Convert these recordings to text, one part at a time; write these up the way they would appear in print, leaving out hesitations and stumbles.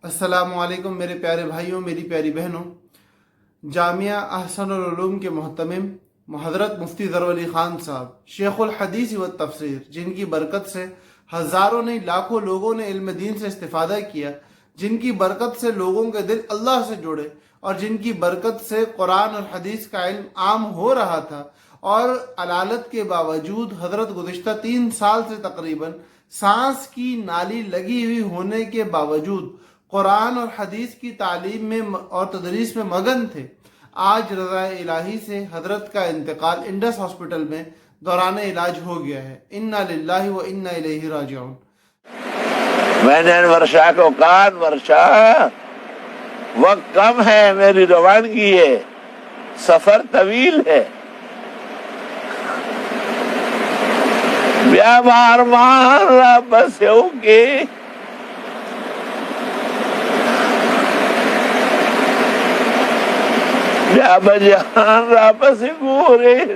अस्सलाम वालेकुम मेरे प्यारे भाइयों, मेरी प्यारी बहनों। जामिया अहसनुल उलूम के मोहतमिम हज़रत मुफ्ती ज़रवर अली ख़ान साहब शेखुल हदीस व तफसीर, जिनकी बरकत से हज़ारों नहीं लाखों लोगों ने इल्म दीन से इस्तिफ़ादा किया, जिनकी बरकत से लोगों के दिल अल्लाह से जुड़े और जिनकी बरकत से कुरान और हदीस का इल्म आम हो रहा था, और अलालत के बावजूद हज़रत गुज़िश्ता 3 साल से तकरीबन सांस की नाली लगी हुई होने के बावजूद कुरान और हदीस की तालीम में और तदरीस में मगन थे। आज रज़ा इलाही से हजरत का इंतकाल इंडस हॉस्पिटल में दौरान इलाज हो गया है। इन्ना लिल्लाहि व इन्ना इलैहि राजिऊन। मैंने वर्षा को कहा, वर्षा वक्त कम है, मेरी रवानगी है, सफर तवील है, व्यापार मार बस के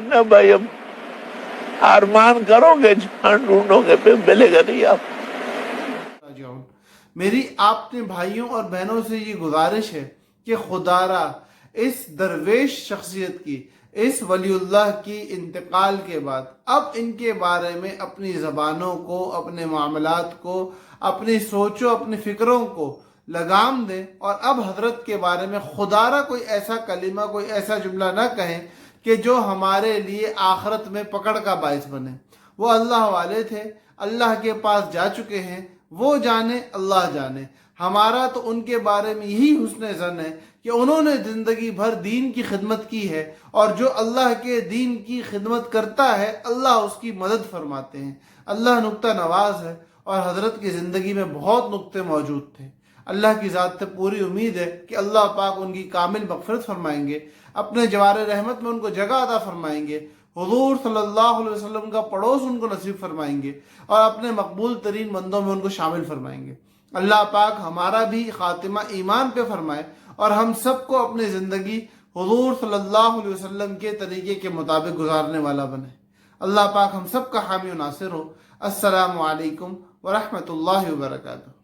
न भयम। अरमान करोगे जान ढूंढोगे फिर मिलेगा नहीं आप। मेरी आपने भाइयों और बहनों से ये गुजारिश है कि खुदारा इस दरवेश शख्सियत की, इस वलीउल्लाह की इंतकाल के बाद अब इनके बारे में अपनी ज़बानों को, अपने मामलात को, अपनी सोचों, अपनी फ़िक्रों को लगाम दें और अब हजरत के बारे में खुदारा कोई ऐसा कलिमा, कोई ऐसा जुमला ना कहें कि जो हमारे लिए आखिरत में पकड़ का बायस बने। वो अल्लाह वाले थे, अल्लाह के पास जा चुके हैं, वो जाने अल्लाह जाने। हमारा तो उनके बारे में यही हुस्न ज़न है कि उन्होंने ज़िंदगी भर दीन की खिदमत की है, और जो अल्लाह के दीन की खिदमत करता है अल्लाह उसकी मदद फरमाते हैं। अल्लाह नुक्ता नवाज है और हजरत की ज़िंदगी में बहुत नुक्ते मौजूद थे। अल्लाह की ज़ात से पूरी उम्मीद है कि अल्लाह पाक उनकी कामिल मग़फ़िरत फरमाएंगे, अपने जवार रहमत में उनको जगह अता फरमाएंगे, हुज़ूर सल्लल्लाहु अलैहि वसल्लम का पड़ोस उनको नसीब फरमाएंगे और अपने मकबूल तरीन बंदों में उनको शामिल फरमाएंगे। अल्लाह पाक हमारा भी खातिमा ईमान पे फरमाए और हम सबको अपनी ज़िंदगी हुज़ूर सल्लल्लाहु अलैहि वसल्लम के तरीके के मुताबिक गुजारने वाला बने। अल्लाह पाक हम सब का हामी व नासिर हो। अस्सलामु अलैकुम व रहमतुल्लाहि व बरकातुहू।